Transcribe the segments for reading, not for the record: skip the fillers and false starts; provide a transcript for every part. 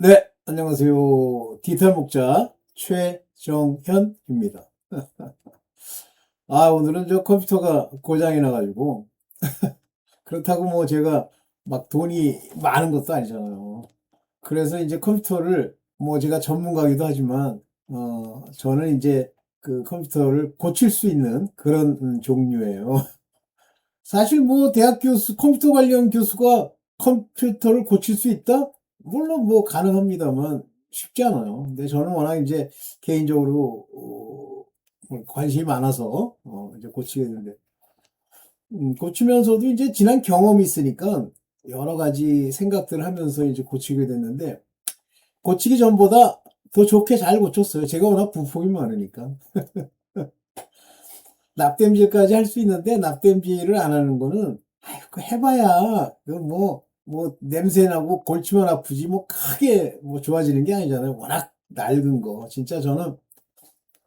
네, 안녕하세요. 디지털 목자 최정현입니다. 오늘은 저 컴퓨터가 고장이 나가지고, 그렇다고 뭐 제가 막 돈이 많은 것도 아니잖아요. 그래서 이제 컴퓨터를 뭐 제가 전문가기도 하지만, 저는 이제 그 컴퓨터를 고칠 수 있는 그런 종류예요. 사실 뭐 대학 교수, 컴퓨터 관련 교수가 컴퓨터를 고칠 수 있다? 물론 뭐 가능합니다만 쉽지 않아요. 근데 저는 워낙 이제 개인적으로 뭐 관심이 많아서 이제 고치게 되는데 고치면서도 이제 지난 경험이 있으니까 여러 가지 생각들을 하면서 이제 고치게 됐는데 고치기 전보다 더 좋게 잘 고쳤어요. 제가 워낙 부품이 많으니까. 납땜질까지 할 수 있는데 납땜질을 안 하는 거는 그 해봐야 뭐 냄새 나고 골치만 아프지 뭐 크게 뭐 좋아지는 게 아니잖아요. 워낙 낡은 거 진짜 저는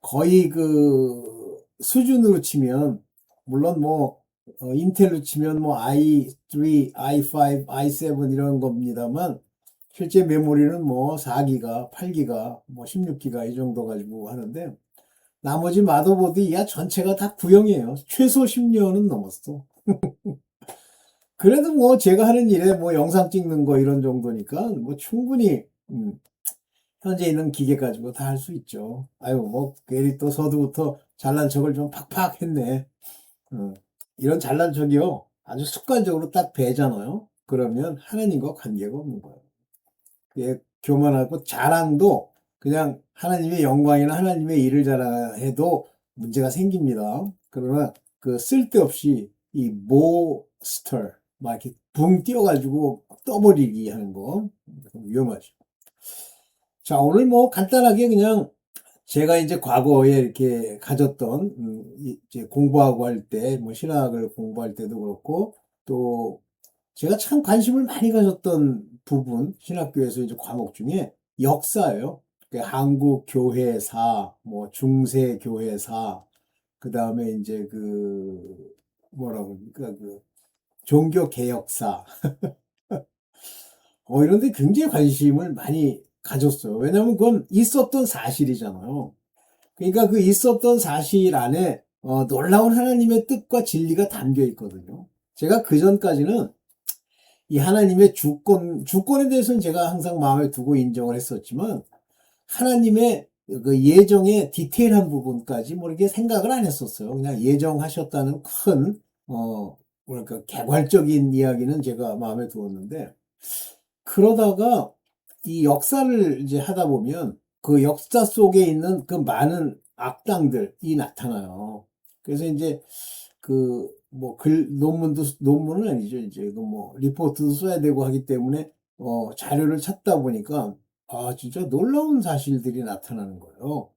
거의 그 수준으로 치면 물론 뭐 인텔로 치면 뭐 i3, i5, i7 이런 겁니다만 실제 메모리는 뭐 4기가, 8기가, 뭐 16기가 이 정도 가지고 하는데 나머지 마더보드 이하 전체가 다 구형이에요. 최소 10년은 넘었어. 그래도 뭐 제가 하는 일에 뭐 영상 찍는 거 이런 정도니까 뭐 충분히 현재 있는 기계 가지고 다 할 수 있죠. 아유 뭐 괜히 또 서두부터 잘난 척을 좀 팍팍 했네. 어, 이런 잘난 척이요. 아주 습관적으로 딱 배잖아요. 그러면 하나님과 관계가 없는 거예요. 그게 교만하고 자랑도 그냥 하나님의 영광이나 하나님의 일을 자랑해도 문제가 생깁니다. 그러나 그 쓸데없이 이 모스터 막 이렇게 붕 뛰어가지고 떠버리기 하는 거 위험하죠. 자, 오늘 뭐 간단하게 그냥 제가 이제 과거에 이렇게 가졌던 이제 공부하고 할 때 뭐 신학을 공부할 때도 그렇고 또 제가 참 관심을 많이 가졌던 부분, 신학교에서 이제 과목 중에 역사예요. 그 한국 교회사, 뭐 중세 교회사, 그 다음에 이제 그 뭐라고 그러니까 그 종교 개혁사, 이런 데 굉장히 관심을 많이 가졌어요. 왜냐하면 그건 있었던 사실이잖아요. 그러니까 그 있었던 사실 안에 놀라운 하나님의 뜻과 진리가 담겨 있거든요. 제가 그 전까지는 이 하나님의 주권에 대해서는 제가 항상 마음에 두고 인정을 했었지만, 하나님의 그 예정의 디테일한 부분까지 뭐 이렇게 생각을 안 했었어요. 그냥 예정하셨다는 큰, 뭐랄까, 개괄적인 이야기는 제가 마음에 두었는데, 그러다가 이 역사를 이제 하다 보면 그 역사 속에 있는 그 많은 악당들이 나타나요. 그래서 이제 그 뭐 논문은 아니죠. 이제 그 뭐 리포트도 써야 되고 하기 때문에 자료를 찾다 보니까 진짜 놀라운 사실들이 나타나는 거예요.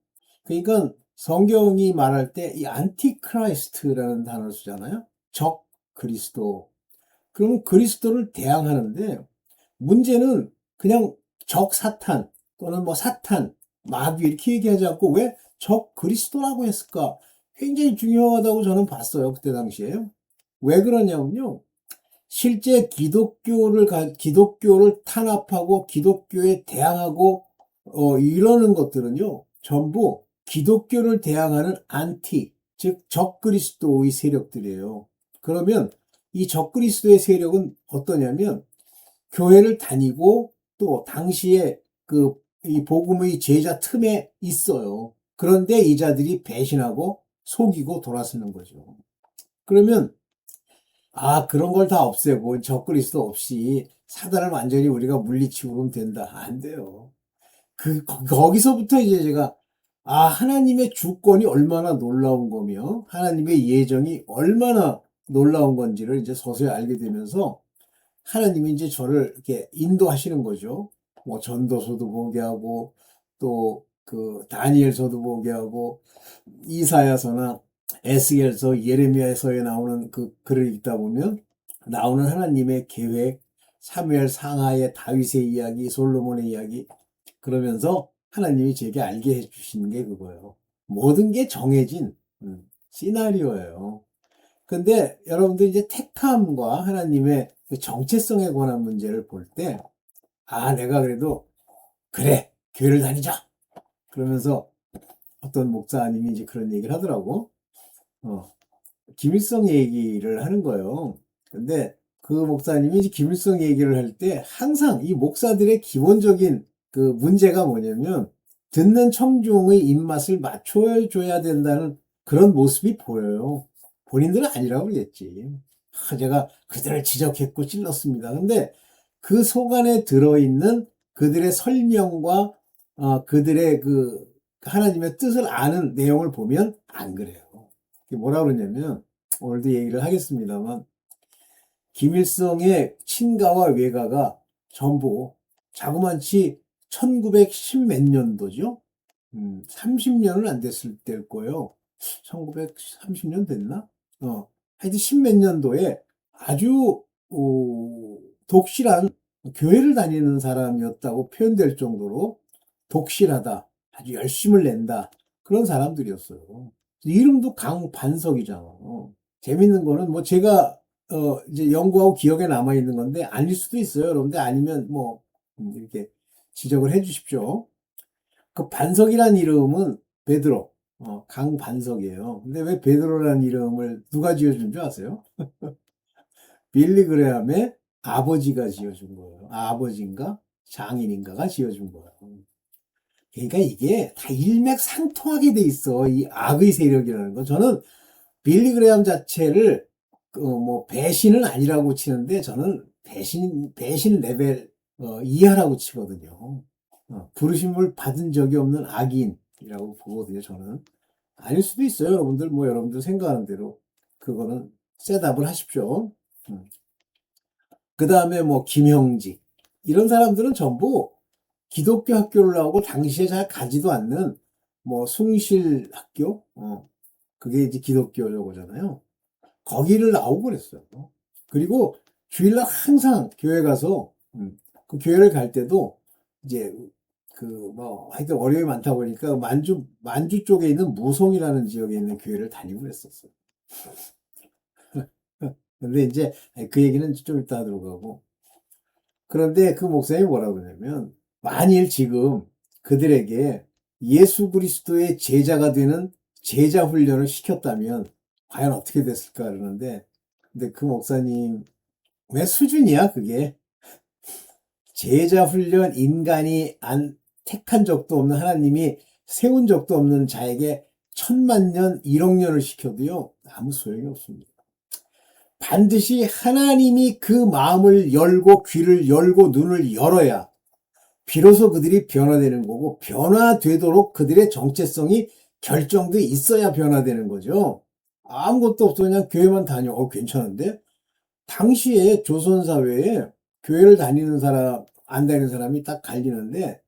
그러니까 성경이 말할 때 이 안티크라이스트라는 단어를 쓰잖아요. 적 그리스도. 그러면 그리스도를 대항하는데 문제는 그냥 적 사탄 또는 뭐 사탄, 마귀 이렇게 얘기하지 않고 왜 적 그리스도라고 했을까? 굉장히 중요하다고 저는 봤어요. 그때 당시에. 왜 그러냐면요. 실제 기독교를 탄압하고 기독교에 대항하고 이러는 것들은요. 전부 기독교를 대항하는 즉 적그리스도의 세력들이에요. 그러면 이 적그리스도의 세력은 어떠냐면 교회를 다니고 또 당시에 그 이 복음의 제자 틈에 있어요. 그런데 이 자들이 배신하고 속이고 돌아서는 거죠. 그러면 그런 걸 다 없애고 적그리스도 없이 사단을 완전히 우리가 물리치고 그러면 된다. 안 돼요. 거기서부터 이제 제가 하나님의 주권이 얼마나 놀라운 거며 하나님의 예정이 얼마나 놀라운 건지를 이제 서서히 알게 되면서 하나님이 이제 저를 이렇게 인도하시는 거죠. 뭐 전도서도 보게 하고 또 그 다니엘서도 보게 하고 이사야서나 에스겔서, 예레미야서에 나오는 그 글을 읽다 보면 나오는 하나님의 계획, 사무엘 상하의 다윗의 이야기, 솔로몬의 이야기 그러면서 하나님이 제게 알게 해주시는 게 그거예요. 모든 게 정해진 시나리오예요. 근데 여러분들 이제 택함과 하나님의 그 정체성에 관한 문제를 볼 때, 내가 그래도 그래, 교회를 다니자. 그러면서 어떤 목사님이 이제 그런 얘기를 하더라고. 어, 김일성 얘기를 하는 거예요. 근데 그 목사님이 이제 김일성 얘기를 할 때 항상 이 목사들의 기본적인 그 문제가 뭐냐면 듣는 청중의 입맛을 맞춰줘야 된다는 그런 모습이 보여요. 본인들은 아니라고 그러겠지. 제가 그들을 지적했고 찔렀습니다. 근데 그 속안에 들어있는 그들의 설명과 그들의 그 하나님의 뜻을 아는 내용을 보면 안 그래요. 뭐라 그러냐면 오늘도 얘기를 하겠습니다만 김일성의 친가와 외가가 전부 자그만치 1910 몇 년도죠? 30년은 안 됐을 때일 거예요. 1930년 됐나? 하여튼 10 몇 년도에 아주 독실한 교회를 다니는 사람이었다고 표현될 정도로 독실하다, 아주 열심을 낸다 그런 사람들이었어요. 이름도 강반석이잖아. 재밌는 거는 뭐 제가 이제 연구하고 기억에 남아 있는 건데 아닐 수도 있어요. 여러분들 아니면 뭐 이렇게 지적을 해 주십시오. 그 반석이란 이름은 베드로, 강반석이에요. 근데 왜 베드로라는 이름을 누가 지어준 줄 아세요? 빌리 그레함의 아버지가 지어준 거예요. 아버지인가 장인인가가 지어준 거예요. 그러니까 이게 다 일맥상통하게 돼 있어. 이 악의 세력이라는 거. 저는 빌리 그레함 자체를 뭐 배신은 아니라고 치는데 저는 배신 레벨 이하라고 치거든요. 부르심을 받은 적이 없는 악인이라고 보거든요. 저는 아닐 수도 있어요. 여러분들 뭐 여러분들 생각하는 대로 그거는 셋업을 하십시오. 그 다음에 뭐 김형직 이런 사람들은 전부 기독교 학교를 나오고 당시에 잘 가지도 않는 뭐 숭실 학교, 그게 이제 기독교 요거잖아요. 거기를 나오고 그랬어요. 그리고 주일날 항상 교회 가서 그 교회를 갈 때도 이제 그 뭐 하여튼 어려움이 많다 보니까 만주 쪽에 있는 무송이라는 지역에 있는 교회를 다니고 그랬었어요. 근데 이제 그 얘기는 좀 이따 들어가고 그런데 그 목사님이 뭐라고 그러냐면 만일 지금 그들에게 예수 그리스도의 제자가 되는 제자 훈련을 시켰다면 과연 어떻게 됐을까 그러는데 근데 그 목사님 왜 수준이야 그게 제자 훈련 인간이 안 택한 적도 없는 하나님이 세운 적도 없는 자에게 천만 년, 1억 년을 시켜도요 아무 소용이 없습니다. 반드시 하나님이 그 마음을 열고 귀를 열고 눈을 열어야 비로소 그들이 변화되는 거고 변화되도록 그들의 정체성이 결정돼 있어야 변화되는 거죠. 아무것도 없어 그냥 교회만 다녀. 괜찮은데? 당시에 조선사회에 교회를 다니는 사람, 안 다니는 사람이 딱 갈리는데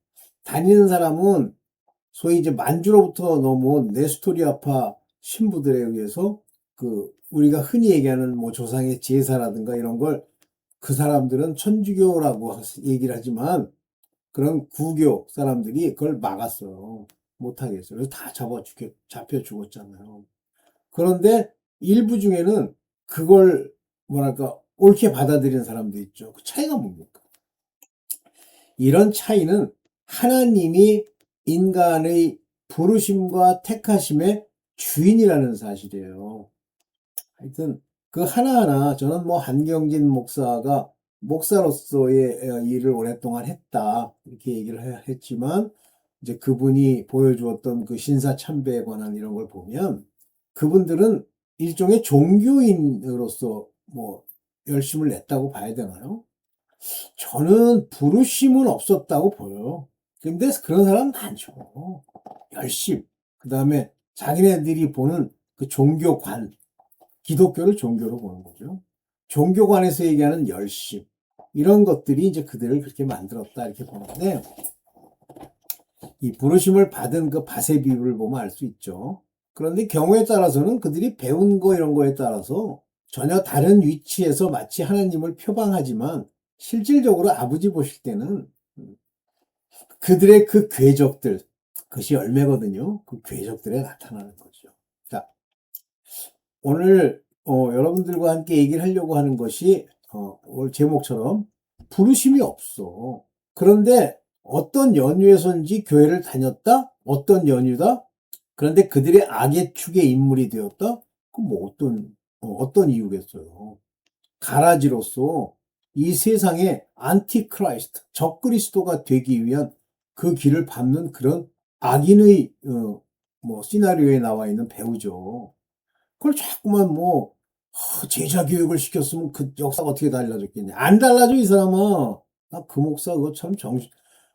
다니는 사람은 소위 이제 만주로부터 넘어온 네스토리아파 신부들에 의해서 그 우리가 흔히 얘기하는 뭐 조상의 제사라든가 이런 걸 그 사람들은 천주교라고 얘기를 하지만 그런 구교 사람들이 그걸 막았어요. 못하게 했어요. 그래서 다 잡혀 죽었잖아요. 그런데 일부 중에는 그걸 뭐랄까 옳게 받아들이는 사람도 있죠. 그 차이가 뭡니까? 이런 차이는 하나님이 인간의 부르심과 택하심의 주인이라는 사실이에요. 하여튼 그 하나하나 저는 뭐 한경진 목사가 목사로서의 일을 오랫동안 했다 이렇게 얘기를 했지만 이제 그분이 보여주었던 그 신사 참배에 관한 이런 걸 보면 그분들은 일종의 종교인으로서 뭐 열심을 냈다고 봐야 되나요? 저는 부르심은 없었다고 보여요. 근데 그런 사람 많죠. 열심. 그 다음에 자기네들이 보는 그 종교관, 기독교를 종교로 보는 거죠. 종교관에서 얘기하는 열심. 이런 것들이 이제 그들을 그렇게 만들었다 이렇게 보는데 이 부르심을 받은 그 밭의 비유를 보면 알 수 있죠. 그런데 경우에 따라서는 그들이 배운 거 이런 거에 따라서 전혀 다른 위치에서 마치 하나님을 표방하지만 실질적으로 아버지 보실 때는 그들의 그 궤적들, 그것이 열매거든요. 그 궤적들에 나타나는 거죠. 자, 오늘 여러분들과 함께 얘기를 하려고 하는 것이 오늘 제목처럼 부르심이 없어. 그런데 어떤 연유에서인지 교회를 다녔다? 어떤 연유다? 그런데 그들의 악의 축의 인물이 되었다? 그럼 뭐 어떤 이유겠어요? 가라지로서 이 세상의 안티크라이스트, 적그리스도가 되기 위한 그 길을 밟는 그런 악인의, 시나리오에 나와 있는 배우죠. 그걸 자꾸만 제자 교육을 시켰으면 그 역사가 어떻게 달라졌겠냐. 안 달라져, 이 사람아. 나 그 목사 그거 참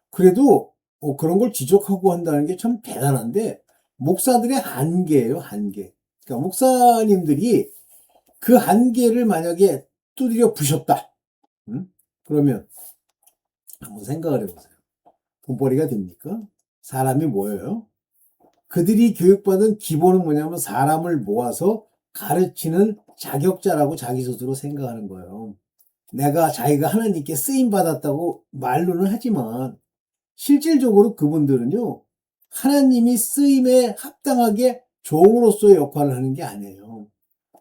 그래도, 그런 걸 지적하고 한다는 게 참 대단한데, 목사들의 한계예요, 한계. 그러니까 목사님들이 그 한계를 만약에 두드려 부셨다. 음? 그러면 한번 생각을 해보세요. 돈벌이가 됩니까? 사람이 뭐예요? 그들이 교육받은 기본은 뭐냐면 사람을 모아서 가르치는 자격자라고 자기 스스로 생각하는 거예요. 자기가 하나님께 쓰임 받았다고 말로는 하지만 실질적으로 그분들은요, 하나님이 쓰임에 합당하게 종으로서의 역할을 하는 게 아니에요.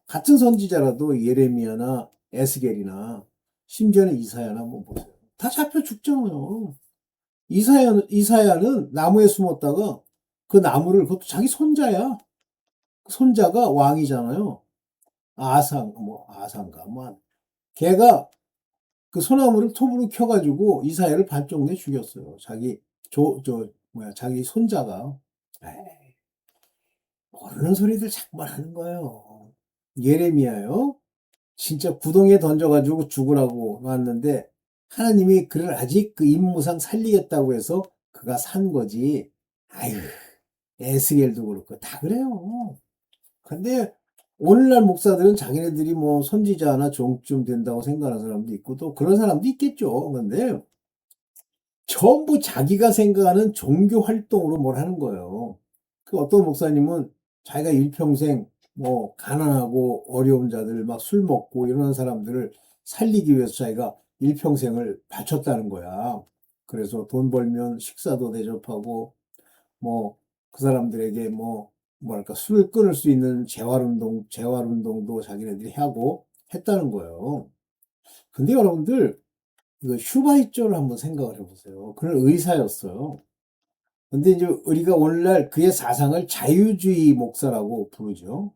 같은 선지자라도 예레미야나 에스겔이나 심지어는 이사야나 한번 보세요. 다 잡혀 죽잖아요. 이사야는 나무에 숨었다가 그 나무를, 그것도 자기 손자야. 손자가 왕이잖아요. 아상가, 걔가 그 소나무를 톱으로 켜가지고 이사야를 반쪽 내 죽였어요. 자기 손자가. 에이, 모르는 소리들 자꾸만 하는 거예요. 예레미야요. 진짜 구덩이에 던져가지고 죽으라고 놨는데 하나님이 그를 아직 그 임무상 살리겠다고 해서 그가 산 거지. 아유, 에스겔도 그렇고 다 그래요. 근데 오늘날 목사들은 자기네들이 선지자나 종쯤 된다고 생각하는 사람도 있고 또 그런 사람도 있겠죠. 근데 전부 자기가 생각하는 종교 활동으로 뭘 하는 거예요. 그 어떤 목사님은 자기가 일평생 가난하고 어려운 자들 막 술 먹고 이러는 사람들을 살리기 위해서 자기가 일평생을 바쳤다는 거야. 그래서 돈 벌면 식사도 대접하고 그 사람들에게 뭐랄까 술을 끊을 수 있는 재활운동도 자기네들이 하고 했다는 거예요. 근데 여러분들 그 슈바이처를 한번 생각을 해보세요. 그는 의사였어요. 근데 이제 우리가 오늘날 그의 사상을 자유주의 목사라고 부르죠.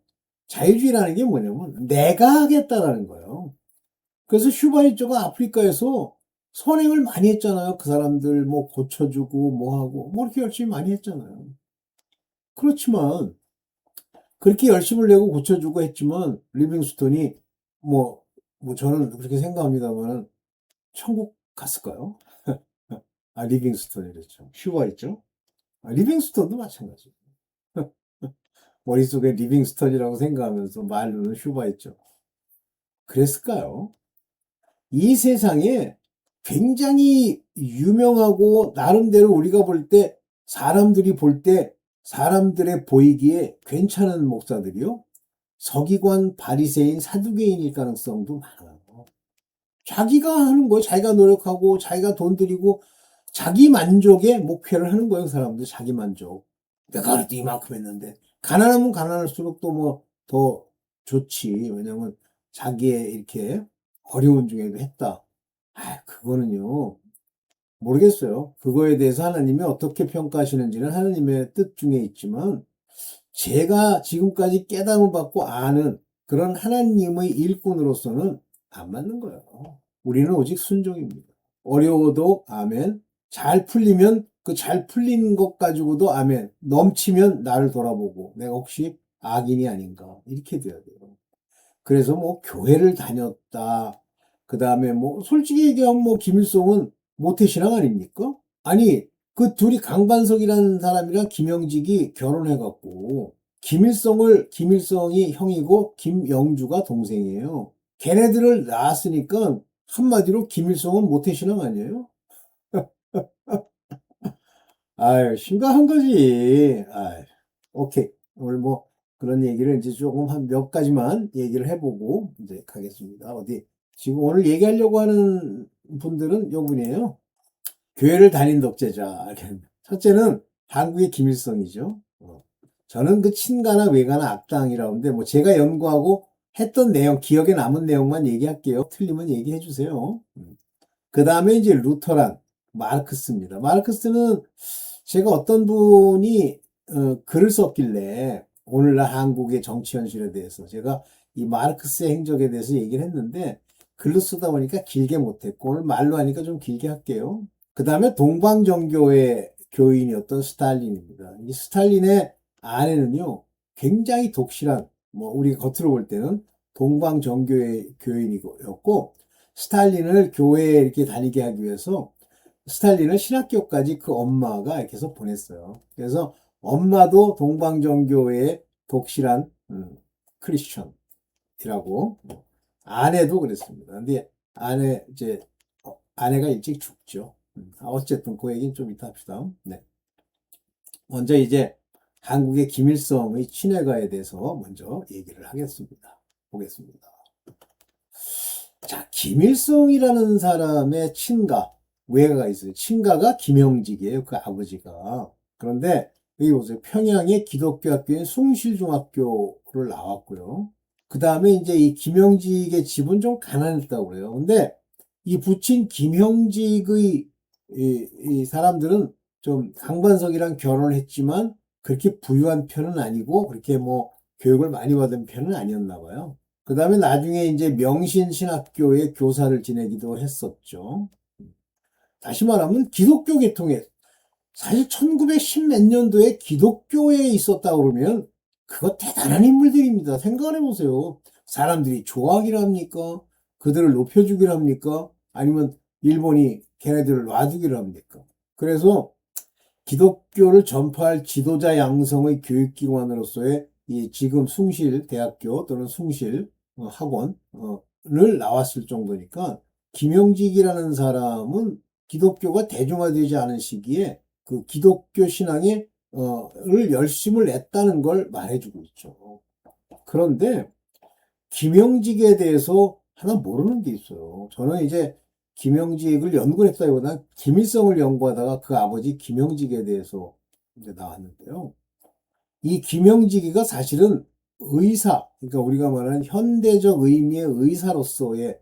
자유주의라는 게 뭐냐면 내가 하겠다라는 거예요. 그래서 슈바이처가 아프리카에서 선행을 많이 했잖아요. 그 사람들 고쳐주고 하고 이렇게 열심히 많이 했잖아요. 그렇지만 그렇게 열심을 내고 고쳐주고 했지만 리빙스톤이 저는 그렇게 생각합니다만 천국 갔을까요? 리빙스톤이랬죠. 슈바이처. 리빙스톤도 마찬가지. 머릿속에 리빙스톤이라고 생각하면서 말로는 슈바이처. 그랬을까요? 이 세상에 굉장히 유명하고 나름대로 우리가 사람들이 볼 때 사람들의 보이기에 괜찮은 목사들이요. 서기관, 바리새인, 사두개인일 가능성도 많아요. 자기가 하는 거예요. 자기가 노력하고 자기가 돈 들이고 자기 만족에 목표를 하는 거예요. 그 사람들 자기 만족. 내가 그래도 이만큼 했는데 가난하면 가난할수록 또 더 좋지. 왜냐면 자기의 이렇게 어려운 중에도 했다. 그거는요. 모르겠어요. 그거에 대해서 하나님이 어떻게 평가하시는지는 하나님의 뜻 중에 있지만 제가 지금까지 깨달음 받고 아는 그런 하나님의 일꾼으로서는 안 맞는 거예요. 우리는 오직 순종입니다. 어려워도 아멘. 잘 풀리면 그 잘 풀린 것 가지고도 아멘. 넘치면 나를 돌아보고 내가 혹시 악인이 아닌가 이렇게 돼야 돼요. 그래서 교회를 다녔다. 그 다음에 솔직히 얘기하면 김일성은 모태신앙 아닙니까? 아니 그 둘이 강반석이라는 사람이랑 김영직이 결혼해갖고 김일성이 형이고 김영주가 동생이에요. 걔네들을 낳았으니까 한마디로 김일성은 모태신앙 아니에요? 아유, 심각한 거지. 아유, 오케이. 오늘 그런 얘기를 이제 조금 한 몇 가지만 얘기를 해보고 이제 가겠습니다. 지금 오늘 얘기하려고 하는 분들은 요분이에요. 교회를 다닌 독재자. 첫째는 한국의 김일성이죠. 저는 그 친가나 외가나 악당이라고 하는데 제가 연구하고 했던 내용, 기억에 남은 내용만 얘기할게요. 틀리면 얘기해 주세요. 그 다음에 이제 루터란. 마르크스입니다. 마르크스는 제가 어떤 분이 글을 썼길래 오늘날 한국의 정치 현실에 대해서 제가 이 마르크스의 행적에 대해서 얘기를 했는데 글로 쓰다 보니까 길게 못했고 오늘 말로 하니까 좀 길게 할게요. 그 다음에 동방정교회 교인이었던 스탈린입니다. 이 스탈린의 아내는요 굉장히 독실한 뭐 우리가 겉으로 볼 때는 동방정교회 교인이었고 스탈린을 교회에 이렇게 다니게 하기 위해서 스탈린을 신학교까지 그 엄마가 이렇게 해서 보냈어요. 그래서 엄마도 동방정교회의 독실한 크리스천이라고 아내도 그랬습니다. 근데 아내가 일찍 죽죠. 어쨌든 그 얘기는 좀 이따 합시다. 네. 먼저 이제 한국의 김일성의 친외가에 대해서 먼저 얘기를 하겠습니다. 보겠습니다. 자, 김일성이라는 사람의 친가, 외가가 있어요. 친가가 김영직이에요. 그 아버지가. 그런데 여기 보세요. 평양의 기독교 학교인 숭실중학교를 나왔고요. 그 다음에 이제 이 김영직의 집은 좀 가난했다고 그래요. 근데 이 부친 김영직의 이 사람들은 좀 강반석이랑 결혼을 했지만 그렇게 부유한 편은 아니고 그렇게 뭐 교육을 많이 받은 편은 아니었나 봐요. 그 다음에 나중에 이제 명신신학교의 교사를 지내기도 했었죠. 다시 말하면 기독교 계통에 사실 1910 몇 년도에 기독교에 있었다 그러면 그거 대단한 인물들입니다. 생각을 해보세요. 사람들이 좋아하기를 합니까? 그들을 높여주기를 합니까? 아니면 일본이 걔네들을 놔두기를 합니까? 그래서 기독교를 전파할 지도자 양성의 교육기관으로서의 이 지금 숭실대학교 또는 숭실 학원을 나왔을 정도니까 김영직이라는 사람은 기독교가 대중화되지 않은 시기에 그 기독교 신앙에 을 열심을 냈다는 걸 말해주고 있죠. 그런데 김영직에 대해서 하나 모르는 게 있어요. 저는 이제 김영직을 연구를 했다기보다 김일성을 연구하다가 그 아버지 김영직에 대해서 이제 나왔는데요. 이 김영직이가 사실은 의사, 그러니까 우리가 말하는 현대적 의미의 의사로서의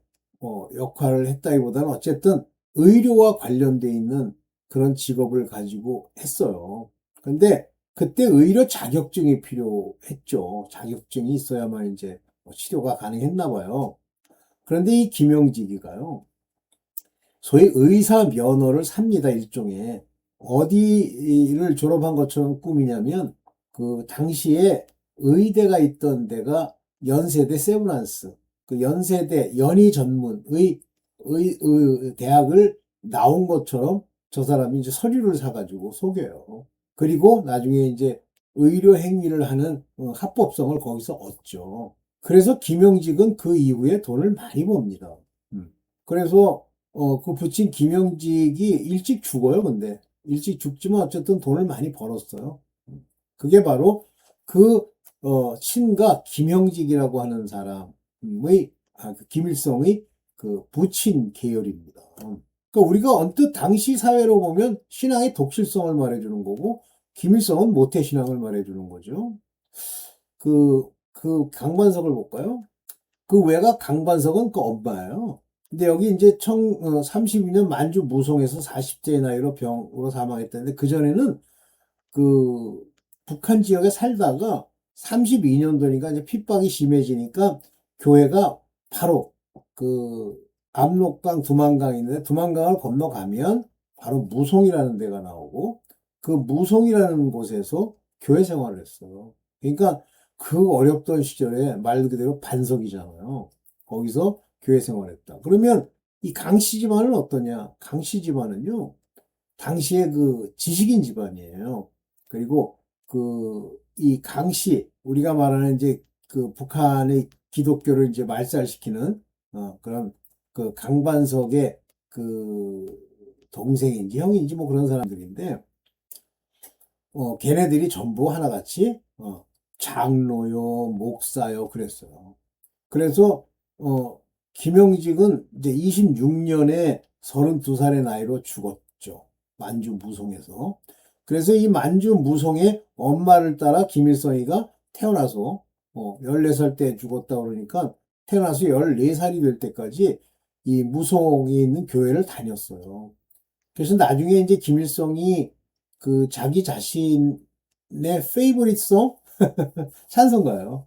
역할을 했다기보다는 어쨌든 의료와 관련돼 있는 그런 직업을 가지고 했어요. 근데 그때 의료 자격증이 필요했죠. 자격증이 있어야만 이제 치료가 가능했나 봐요. 그런데 이 김영직이가요. 소위 의사 면허를 삽니다, 일종의. 어디를 졸업한 것처럼 꾸미냐면, 그 당시에 의대가 있던 데가 연세대 세브란스, 그 연세대 연희 전문의 대학을 나온 것처럼 저 사람이 이제 서류를 사가지고 속여요. 그리고 나중에 이제 의료 행위를 하는 합법성을 거기서 얻죠. 그래서 김영직은 그 이후에 돈을 많이 법니다. 그래서 그 부친 김영직이 일찍 죽어요, 근데. 일찍 죽지만 어쨌든 돈을 많이 벌었어요. 그게 바로 그, 친가 김영직이라고 하는 사람의, 그 김일성의 그 부친 계열입니다. 그러니까 우리가 언뜻 당시 사회로 보면 신앙의 독실성을 말해주는 거고, 김일성은 모태신앙을 말해주는 거죠. 그 강반석을 볼까요? 그 외가 강반석은 그 엄마예요. 근데 여기 이제 32년 만주 무송에서 40대의 나이로 병으로 사망했다는데 그전에는 그 북한 지역에 살다가 32년도니까 이제 핍박이 심해지니까 교회가 바로 그 압록강 두만강이 있는데 두만강을 건너가면 바로 무송이라는 데가 나오고 그 무송이라는 곳에서 교회 생활을 했어요. 그러니까 그 어렵던 시절에 말 그대로 반석이잖아요. 거기서 교회 생활했다. 그러면 이 강씨 집안은 어떠냐? 강씨 집안은요. 당시에 그 지식인 집안이에요. 그리고 그 이 강씨 우리가 말하는 이제 그 북한의 기독교를 이제 말살시키는 그런 그 강반석의 그 동생인지 형인지 뭐 그런 사람들인데 걔네들이 전부 하나같이 장로요 목사요 그랬어요. 그래서 김영직은 이제 26년에 32살의 나이로 죽었죠. 만주 무송에서. 그래서 이 만주 무송의 엄마를 따라 김일성이가 태어나서 14살 때 죽었다 그러니까 태어나서 14살이 될 때까지 이 무송에 있는 교회를 다녔어요. 그래서 나중에 이제 김일성이 그 자기 자신의 페이보릿송 찬송가예요.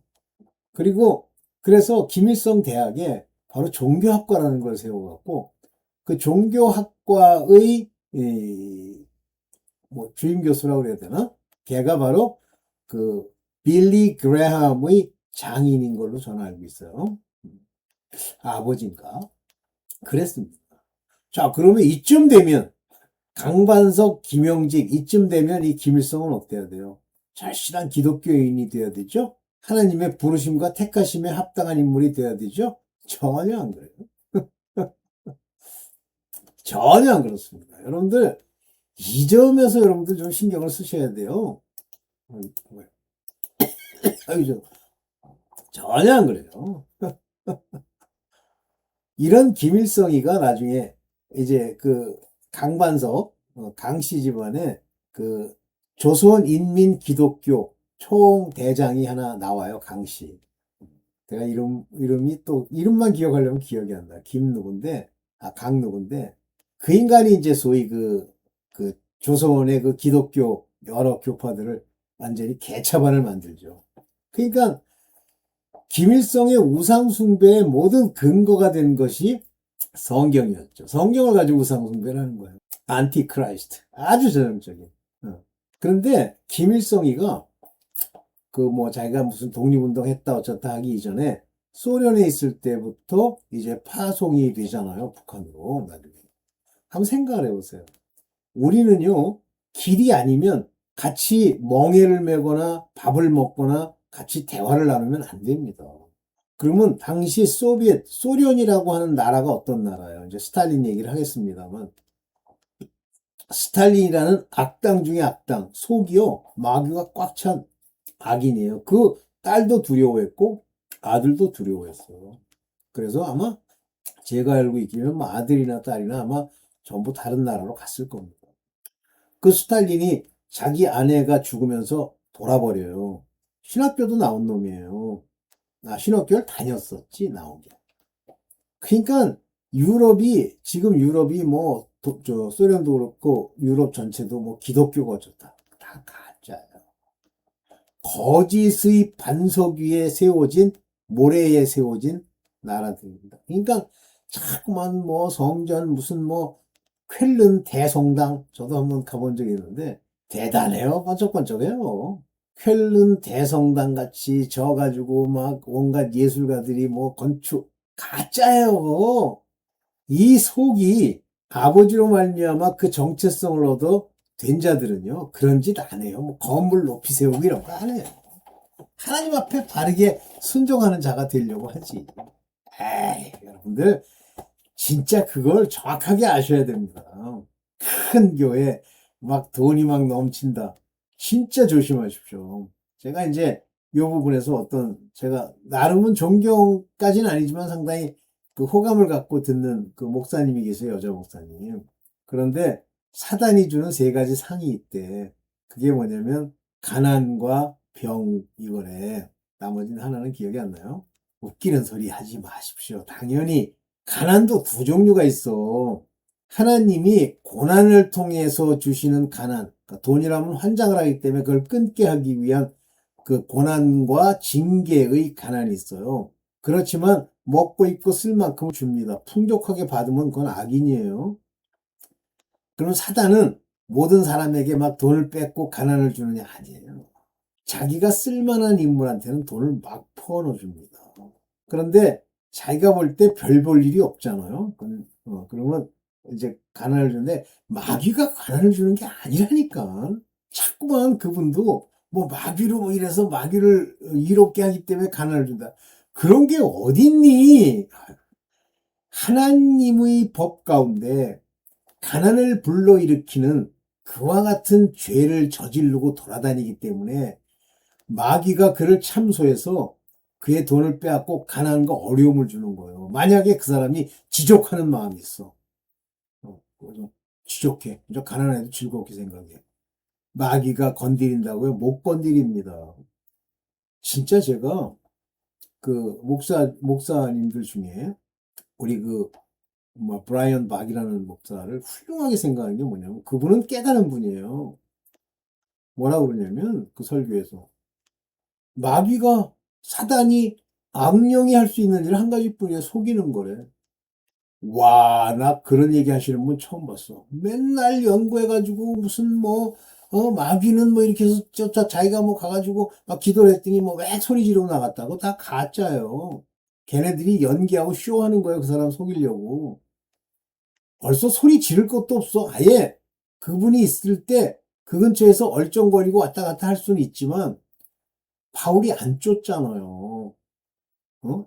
그리고 그래서 김일성 대학에 바로 종교학과라는 걸 세워갖고 그 종교학과의 뭐 주임 교수라고 그래야 되나? 걔가 바로 그 빌리 그레함의 장인인 걸로 저는 알고 있어요. 아버지인가? 그랬습니다. 자, 그러면 이쯤 되면 강반석, 김영직 이쯤 되면 이 김일성은 어때야 돼요? 절실한 기독교인이 돼야 되죠? 하나님의 부르심과 택하심에 합당한 인물이 돼야 되죠? 전혀 안 그래요. 전혀 안 그렇습니다. 여러분들 이 점에서 여러분들 좀 신경을 쓰셔야 돼요. 아유, 전혀 안 그래요. 이런 김일성이가 나중에 이제 그 강반석, 강씨 집안에 그 조선인민기독교 총대장이 하나 나와요, 강씨. 제가 이름이 또, 이름만 기억하려면 기억이 안 나. 김 누군데, 강 누군데, 그 인간이 이제 소위 그 조선의 그 기독교 여러 교파들을 완전히 개차반을 만들죠. 그러니까 김일성의 우상숭배의 모든 근거가 된 것이 성경이었죠. 성경을 가지고 우상숭배를 하는 거예요. 안티크라이스트. 아주 전형적인. 그런데 김일성이가 그 뭐 자기가 무슨 독립운동 했다 어쩌다 하기 이전에 소련에 있을 때부터 이제 파송이 되잖아요. 북한으로. 나중에. 한번 생각을 해보세요. 우리는요, 길이 아니면 같이 멍에를 메거나 밥을 먹거나 같이 대화를 나누면 안 됩니다. 그러면 당시 소련이라고 하는 나라가 어떤 나라예요? 이제 스탈린 얘기를 하겠습니다만, 스탈린이라는 악당 중에 악당, 속이요, 마귀가 꽉 찬 악인이에요. 그 딸도 두려워했고, 아들도 두려워했어요. 그래서 아마 제가 알고 있기로는 뭐 아들이나 딸이나 아마 전부 다른 나라로 갔을 겁니다. 그 스탈린이 자기 아내가 죽으면서 돌아버려요. 신학교도 나온 놈이에요. 신학교를 다녔었지, 나온 게. 그러니까 지금 유럽이 뭐, 소련도 그렇고 유럽 전체도 뭐 기독교가 어쩌다. 다 가짜예요. 거짓의 반석 위에 세워진, 모래에 세워진 나라들입니다. 그러니까 자꾸만 뭐 성전 무슨 뭐 쾰른 대성당 저도 한번 가본 적이 있는데 대단해요. 번쩍번쩍해요. 쾰른 대성당 같이 져가지고 막 온갖 예술가들이 뭐 건축 가짜예요. 이 속이 아버지로 말미암아 그 정체성을 얻어 된 자들은요 그런 짓 안 해요. 뭐 건물 높이 세우고 이런 거 안 해요. 하나님 앞에 바르게 순종하는 자가 되려고 하지. 에이, 여러분들 진짜 그걸 정확하게 아셔야 됩니다. 큰 교회 막 돈이 막 넘친다. 진짜 조심하십시오. 제가 이제 이 부분에서 제가 나름은 존경까지는 아니지만 상당히 그 호감을 갖고 듣는 그 목사님이 계세요. 여자 목사님. 그런데 사단이 주는 세 가지 상이 있대. 그게 뭐냐면 가난과 병 이거래. 나머지는 하나는 기억이 안 나요. 웃기는 소리 하지 마십시오. 당연히 가난도 두 종류가 있어. 하나님이 고난을 통해서 주시는 가난, 그러니까 돈이라면 환장을 하기 때문에 그걸 끊게 하기 위한 그 고난과 징계의 가난이 있어요. 그렇지만 먹고 입고 쓸 만큼을 줍니다. 풍족하게 받으면 그건 악인이에요. 그럼 사단은 모든 사람에게 막 돈을 뺏고 가난을 주느냐 아니에요. 자기가 쓸만한 인물한테는 돈을 막 퍼넣어 줍니다. 그런데 자기가 볼 때 별 볼 일이 없잖아요. 그러면 이제 가난을 주는데 마귀가 가난을 주는 게 아니라니까. 자꾸만 그분도 뭐 마귀로 뭐 이래서 마귀를 이롭게 하기 때문에 가난을 준다. 그런 게 어딨니? 하나님의 법 가운데 가난을 불러일으키는 그와 같은 죄를 저지르고 돌아다니기 때문에 마귀가 그를 참소해서 그의 돈을 빼앗고 가난과 어려움을 주는 거예요. 만약에 그 사람이 지족하는 마음이 있어. 지족해. 저 가난해도 즐겁게 생각해. 마귀가 건드린다고요? 못 건드립니다. 진짜 제가 그 목사님들 중에 우리 그 뭐 브라이언 박이라는 목사를 훌륭하게 생각하는 게 뭐냐면 그분은 깨달은 분이에요. 뭐라 그러냐면 그 설교에서 마귀가 사단이 악령이 할 수 있는 일 한 가지뿐이에요. 속이는 거래. 와, 나 그런 얘기 하시는 분 처음 봤어. 맨날 연구해가지고 무슨 뭐, 마귀는 뭐 이렇게 해서 자기가 뭐 가가지고 막 기도를 했더니 뭐 왜 소리 지르고 나갔다고 다 가짜요. 걔네들이 연기하고 쇼하는 거예요. 그 사람 속이려고. 벌써 소리 지를 것도 없어. 아예 그분이 있을 때 그 근처에서 얼쩡거리고 왔다 갔다 할 수는 있지만 바울이 안 쫓잖아요.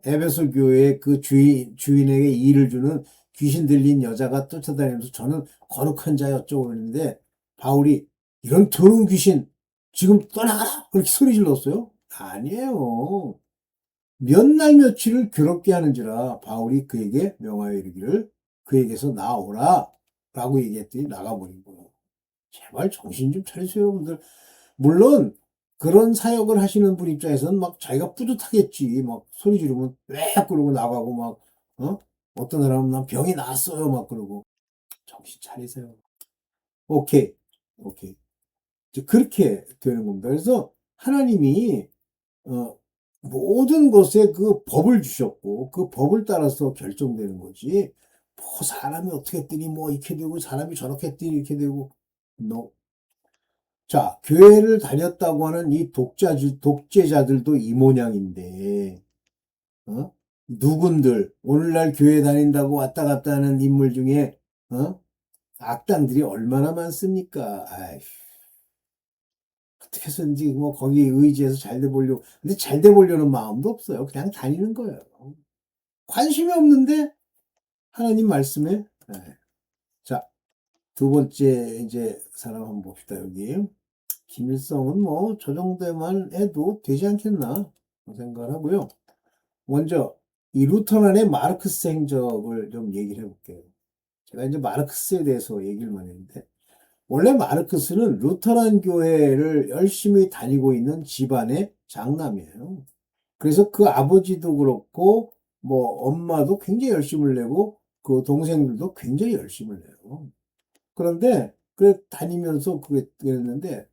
에베소 교회 그 주인에게 일을 주는 귀신 들린 여자가 쫓아다니면서 저는 거룩한 자여 어쩌고 그러는데 바울이 이런 더러운 귀신 지금 떠나가라! 그렇게 소리 질렀어요? 아니에요. 몇 날 며칠을 괴롭게 하는지라 바울이 그에게 명하여 이르기를 그에게서 나오라 라고 얘기했더니 나가버린 거예요. 제발 정신 좀 차리세요, 여러분들. 물론 그런 사역을 하시는 분 입장에서는 막 자기가 뿌듯하겠지. 막 소리 지르면 왜 그러고 나가고 막 어떤 사람은 난 병이 나았어요 막 그러고 정신 차리세요. 오케이, 오케이. 이제 그렇게 되는 겁니다. 그래서 하나님이 어, 모든 것에 그 법을 주셨고 그 법을 따라서 결정되는 거지. 뭐 사람이 어떻게 했더니 뭐 이렇게 되고 사람이 저렇게 했더니 이렇게 되고 no. 자, 교회를 다녔다고 하는 이 독재자들도 이 모양인데, 누군들, 오늘날 교회 다닌다고 왔다 갔다 하는 인물 중에, 악당들이 얼마나 많습니까? 아이, 어떻게 해서든지 뭐 거기 의지해서 잘 돼 보려고, 근데 잘 돼 보려는 마음도 없어요. 그냥 다니는 거예요. 관심이 없는데, 하나님 말씀에, 예. 자, 두 번째 이제 사람 한번 봅시다, 여기. 김일성은 뭐 저 정도만 해도 되지 않겠나 생각을 하고요. 먼저 이 루터란의 마르크스 행적을 좀 얘기를 해볼게요. 제가 이제 마르크스에 대해서 얘기를 많이 했는데 원래 마르크스는 루터란 교회를 열심히 다니고 있는 집안의 장남이에요. 그래서 그 아버지도 그렇고 뭐 엄마도 굉장히 열심을 내고 그 동생들도 굉장히 열심을 내요. 그런데 그 다니면서 그랬는데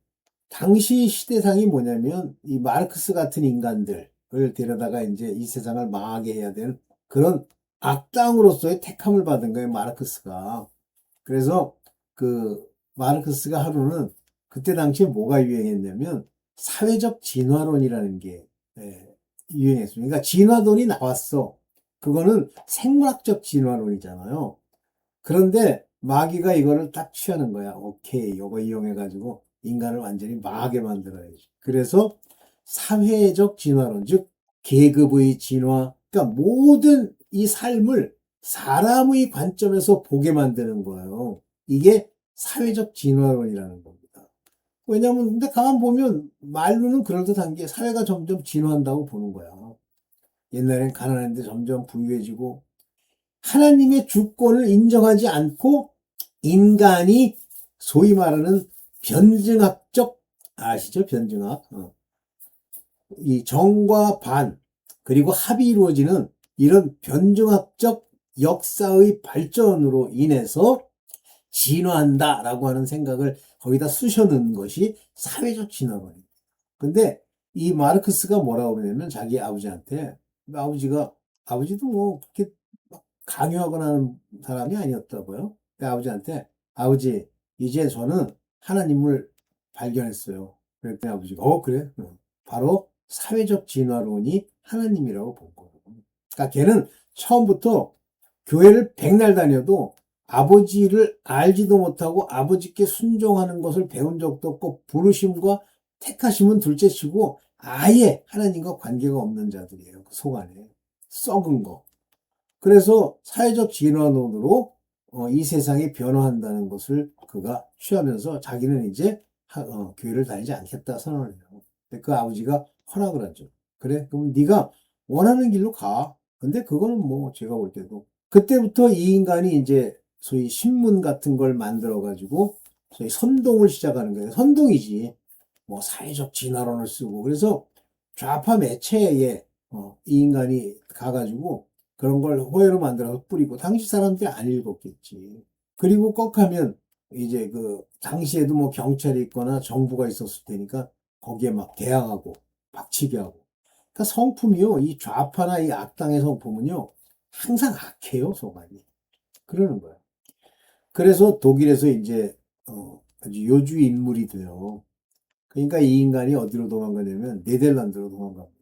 당시 시대상이 뭐냐면 이 마르크스 같은 인간들을 데려다가 이제 이 세상을 망하게 해야 되는 그런 악당으로서의 택함을 받은 거예요, 마르크스가. 그래서 그 마르크스가 하루는 그때 당시에 뭐가 유행했냐면 사회적 진화론이라는 게 유행했어요. 그러니까 진화론이 나왔어. 그거는 생물학적 진화론이잖아요. 그런데 마귀가 이거를 딱 취하는 거야. 오케이, 이거 이용해가지고 인간을 완전히 망하게 만들어야지. 그래서 사회적 진화론, 즉 계급의 진화, 그러니까 모든 이 삶을 사람의 관점에서 보게 만드는 거예요. 이게 사회적 진화론이라는 겁니다. 왜냐하면 근데 가만 보면 말로는 그럴듯한 게 사회가 점점 진화한다고 보는 거야. 옛날엔 가난했는데 점점 부유해지고 하나님의 주권을 인정하지 않고 인간이 소위 말하는 변증학적, 아시죠? 변증학. 이 정과 반, 그리고 합이 이루어지는 이런 변증학적 역사의 발전으로 인해서 진화한다라고 하는 생각을 거기다 쑤셔 넣은 것이 사회적 진화론입니다. 근데 이 마르크스가 뭐라고 그러냐면 자기 아버지한테 아버지도 뭐 그렇게 강요하거나 하는 사람이 아니었다고요. 그 아버지한테 아버지 이제 저는 하나님을 발견했어요. 그랬더니 아버지가 그래? 바로 사회적 진화론이 하나님이라고 본 거예요. 그러니까 걔는 처음부터 교회를 백날 다녀도 아버지를 알지도 못하고 아버지께 순종하는 것을 배운 적도 없고 부르심과 택하심은 둘째치고 아예 하나님과 관계가 없는 자들이에요. 그 속 안에 썩은 거. 그래서 사회적 진화론으로 이 세상이 변화한다는 것을 그가 취하면서 자기는 이제 교회를 다니지 않겠다 선언을 해요. 근데 그 아버지가 허락을 하죠. 그래, 그럼 네가 원하는 길로 가. 근데 그거는 뭐 제가 볼 때도 그때부터 이 인간이 이제 소위 신문 같은 걸 만들어 가지고 소위 선동을 시작하는 거예요. 선동이지. 뭐 사회적 진화론을 쓰고 그래서 좌파 매체에 이 인간이 가가지고 그런 걸 호혜로 만들어서 뿌리고, 당시 사람들이 안 읽었겠지. 그리고 꼭 하면, 이제 당시에도 뭐 경찰이 있거나 정부가 있었을 테니까, 거기에 막 대항하고, 박치기 하고. 그러니까 성품이요, 이 좌파나 이 악당의 성품은요, 항상 악해요, 소관이. 그러는 거야. 그래서 독일에서 이제, 아주 요주 인물이 돼요. 그러니까 이 인간이 어디로 도망가냐면 네덜란드로 도망갑니다.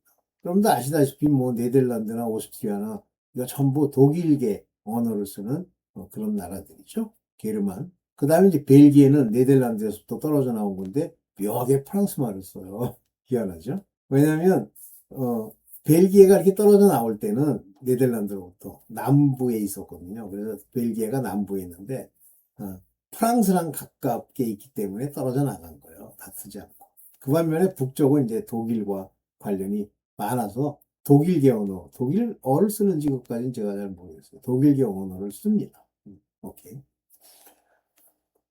여러분도 아시다시피 뭐 네덜란드나 오스트리아나 이거 전부 독일계 언어를 쓰는 그런 나라들이죠. 게르만. 그 다음에 이제 벨기에는 네덜란드에서부터 떨어져 나온 건데 묘하게 프랑스 말을 써요. 희한하죠. 왜냐하면 벨기에가 이렇게 떨어져 나올 때는 네덜란드로부터 남부에 있었거든요. 그래서 벨기에가 남부에 있는데 프랑스랑 가깝게 있기 때문에 떨어져 나간 거예요. 다투지 않고. 그 반면에 북쪽은 이제 독일과 관련이 많아서 독일계 언어, 독일어를 쓰는지 그것까지는 제가 잘 모르겠어요. 독일계 언어를 씁니다. 오케이.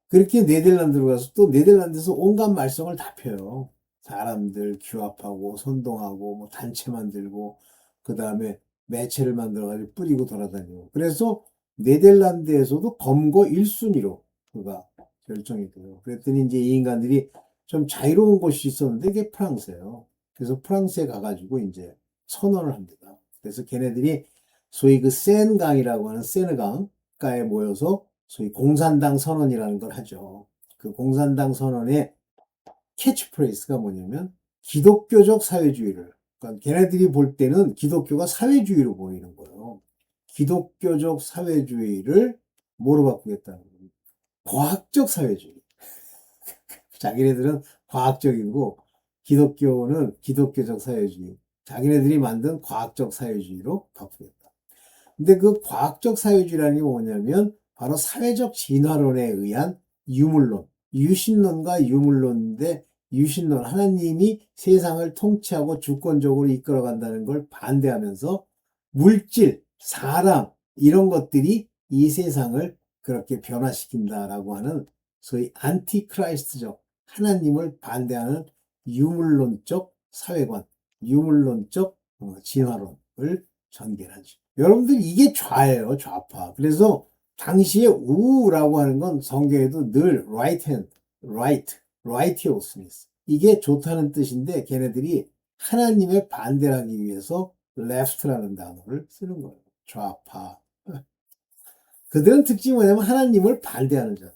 그렇게 네덜란드로 가서 또 네덜란드에서 온갖 말썽을 다 펴요. 사람들 규합하고 선동하고 뭐 단체 만들고 그 다음에 매체를 만들어가지고 뿌리고 돌아다니고 그래서 네덜란드에서도 검거 1순위로 그가 결정이 돼요. 그랬더니 이제 이 인간들이 좀 자유로운 곳이 있었는데 그게 프랑스예요. 그래서 프랑스에 가가지고 이제 선언을 합니다. 그래서 걔네들이 소위 그 센강이라고 하는 세느강가에 모여서 소위 공산당 선언이라는 걸 하죠. 그 공산당 선언의 캐치프레이스가 뭐냐면 기독교적 사회주의를, 그러니까 걔네들이 볼 때는 기독교가 사회주의로 보이는 거예요. 기독교적 사회주의를 뭐로 바꾸겠다는 거예요? 과학적 사회주의. 자기네들은 과학적이고 기독교는 기독교적 사회주의. 자기네들이 만든 과학적 사회주의로 바꾸겠다. 근데 그 과학적 사회주의라는 게 뭐냐면 바로 사회적 진화론에 의한 유물론, 유신론과 유물론인데 유신론, 하나님이 세상을 통치하고 주권적으로 이끌어간다는 걸 반대하면서 물질, 사람 이런 것들이 이 세상을 그렇게 변화시킨다라고 하는 소위 안티크라이스트적 하나님을 반대하는 유물론적 사회관, 유물론적 진화론을 전개하죠. 여러분들 이게 좌예요, 좌파. 그래서 당시에 우라고 하는 건 성경에도 늘 right hand, righteousness. 이게 좋다는 뜻인데 걔네들이 하나님의 반대를 하기 위해서 left라는 단어를 쓰는 거예요. 좌파. 그들은 특징이 뭐냐면 하나님을 반대하는 자들.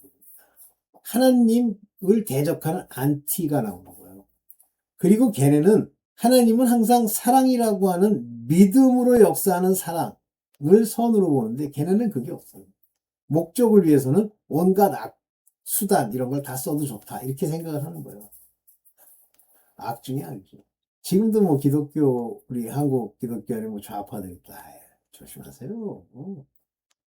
하나님을 대적하는 안티가 나오는 거예요. 그리고 걔네는 하나님은 항상 사랑이라고 하는 믿음으로 역사하는 사랑을 선으로 보는데 걔네는 그게 없어요. 목적을 위해서는 온갖 수단 이런 걸 다 써도 좋다 이렇게 생각을 하는 거예요. 악 중에 악이죠. 지금도 뭐 기독교 우리 한국 기독교 안에 뭐 좌파들 있다. 조심하세요.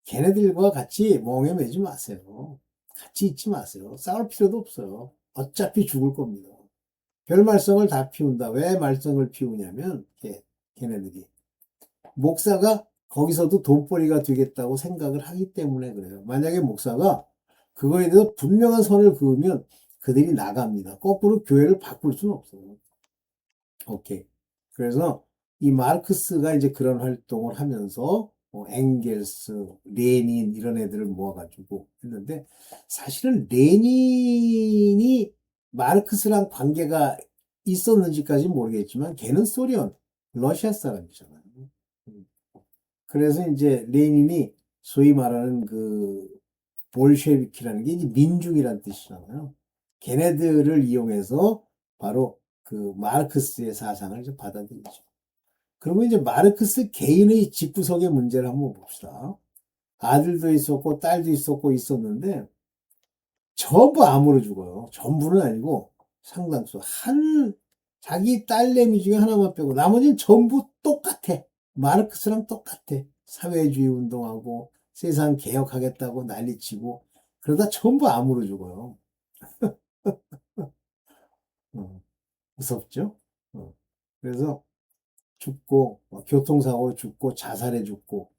걔네들과 같이 멍에 매지 마세요. 같이 있지 마세요. 싸울 필요도 없어요. 어차피 죽을 겁니다. 별 말썽을 다 피운다. 왜 말썽을 피우냐면 걔네들이 목사가 거기서도 돈벌이가 되겠다고 생각을 하기 때문에 그래요. 만약에 목사가 그거에 대해서 분명한 선을 그으면 그들이 나갑니다. 거꾸로 교회를 바꿀 수는 없어요. 오케이. 그래서 이 마르크스가 이제 그런 활동을 하면서 엥겔스, 레닌 이런 애들을 모아가지고 했는데 사실은 레닌이 마르크스랑 관계가 있었는지까지는 모르겠지만 걔는 소련, 러시아 사람이잖아요. 그래서 이제 레닌이 소위 말하는 그 볼셰비키라는 게 이제 민중이란 뜻이잖아요. 걔네들을 이용해서 바로 그 마르크스의 사상을 이제 받아들이죠. 그러면 이제 마르크스 개인의 집구석의 문제를 한번 봅시다. 아들도 있었고 딸도 있었고 있었는데 전부 암으로 죽어요. 전부는 아니고 상당수. 자기 딸내미 중에 하나만 빼고 나머지는 전부 똑같아. 마르크스랑 똑같아. 사회주의 운동하고 세상 개혁하겠다고 난리치고 그러다 전부 암으로 죽어요. 어, 무섭죠? 그래서 죽고 교통사고로 죽고 자살해 죽고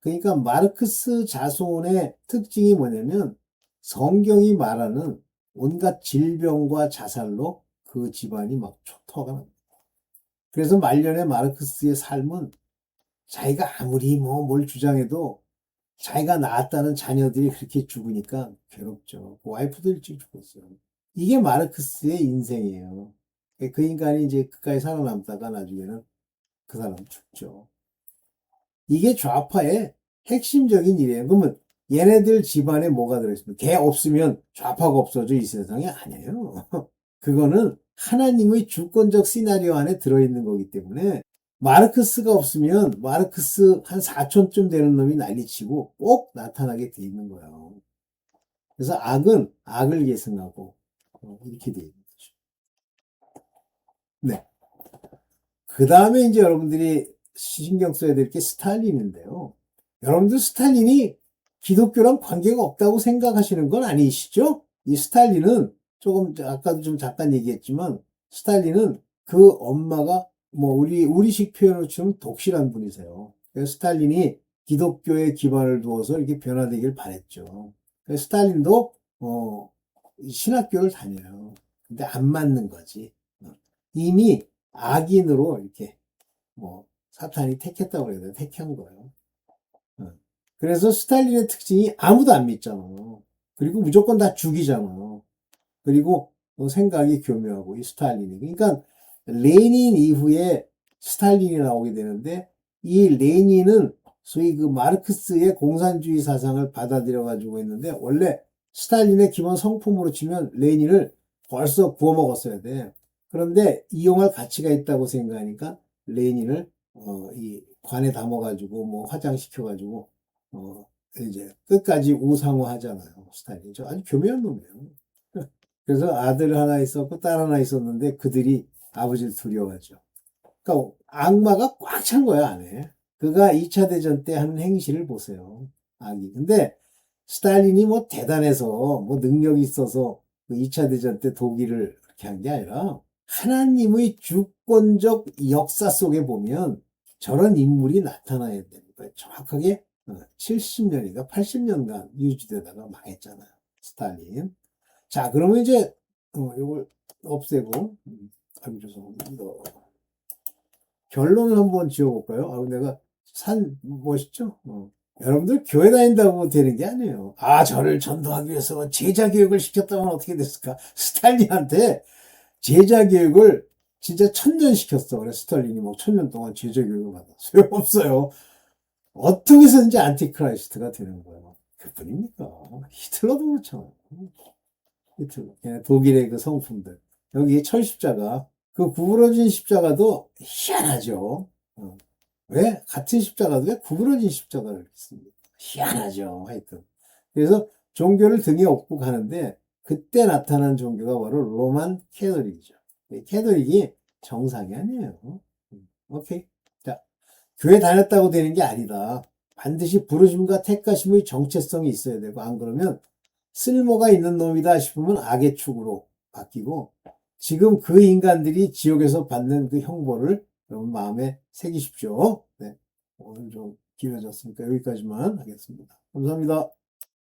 그러니까 마르크스 자손의 특징이 뭐냐면 성경이 말하는 온갖 질병과 자살로 그 집안이 막 초토화가 납니다. 그래서 말년에 마르크스의 삶은 자기가 아무리 뭐 뭘 주장해도 자기가 낳았다는 자녀들이 그렇게 죽으니까 괴롭죠. 그 와이프도 일찍 죽었어요. 이게 마르크스의 인생이에요. 그 인간이 이제 끝까지 살아남다가 나중에는 그 사람 죽죠. 이게 좌파의 핵심적인 일이에요. 그러면 얘네들 집안에 뭐가 들어있으면 걔 없으면 좌파가 없어져 이 세상에 아니에요. 그거는 하나님의 주권적 시나리오 안에 들어있는 거기 때문에 마르크스가 없으면 마르크스 한 4촌쯤 되는 놈이 난리치고 꼭 나타나게 돼 있는 거예요. 그래서 악은 악을 계승하고 이렇게 돼 있는 거죠. 네. 그 다음에 이제 여러분들이 신경 써야 될 게 스탈린인데요. 여러분들 스탈린이 기독교랑 관계가 없다고 생각하시는 건 아니시죠? 이 스탈린은 조금 아까도 좀 잠깐 얘기했지만 스탈린은 그 엄마가 뭐 우리식 표현으로 치면 독실한 분이세요. 그래서 스탈린이 기독교에 기반을 두어서 이렇게 변화되길 바랬죠. 그래서 스탈린도 신학교를 다녀요. 근데 안 맞는 거지. 이미 악인으로 이렇게 뭐 사탄이 택했다고 그래야 되나 택한 거예요. 그래서 스탈린의 특징이 아무도 안 믿잖아요. 그리고 무조건 다 죽이잖아요. 그리고 생각이 교묘하고 이 스탈린이. 그러니까 레닌 이후에 스탈린이 나오게 되는데 이 레닌은 소위 그 마르크스의 공산주의 사상을 받아들여 가지고 있는데 원래 스탈린의 기본 성품으로 치면 레닌을 벌써 구워 먹었어야 돼. 그런데 이용할 가치가 있다고 생각하니까 레닌을 이 관에 담아가지고 뭐 화장시켜가지고 이제 끝까지 우상화 하잖아요. 스탈린. 저 아주 교묘한 놈이에요. 그래서 아들 하나 있었고 딸 하나 있었는데 그들이 아버지를 두려워하죠. 그러니까 악마가 꽉 찬 거야 안에. 그가 2차 대전 때 하는 행실을 보세요. 악이. 근데 스탈린이 뭐 대단해서 뭐 능력이 있어서 그 2차 대전 때 독일을 그렇게 한 게 아니라 하나님의 주권적 역사 속에 보면 저런 인물이 나타나야 되는 거예요. 정확하게 70년인가 80년간 유지되다가 망했잖아요. 스탈린. 자, 그러면 이제 이걸 없애고 아주 죄송합니다. 결론을 한번 지어볼까요? 내가 멋있죠? 여러분들 교회 다닌다고 되는 게 아니에요. 저를 전도하기 위해서 제자 교육을 시켰다면 어떻게 됐을까? 스탈린한테 제자 교육을 진짜 1000년 시켰어. 그래서 스탈린이 뭐 1000년 동안 제자 교육을 받아. 소용없어요. 어떻게 해서든지 안티크라이스트가 되는 거예요. 그뿐입니까? 히틀러도 그렇잖아요. 히틀러. 독일의 그 성품들. 여기 철십자가. 그 구부러진 십자가도 희한하죠. 왜? 같은 십자가도 왜 구부러진 십자가를 했습니까? 희한하죠. 하여튼. 그래서 종교를 등에 업고 가는데 그때 나타난 종교가 바로 로만 캐톨릭이죠. 캐톨릭이 정상이 아니에요. 오케이. 자, 교회 다녔다고 되는 게 아니다. 반드시 부르심과 택하심의 정체성이 있어야 되고 안 그러면 쓸모가 있는 놈이다 싶으면 악의 축으로 바뀌고 지금 그 인간들이 지옥에서 받는 그 형벌을 여러분 마음에 새기십시오. 네. 오늘 좀 길어졌으니까 여기까지만 하겠습니다. 감사합니다.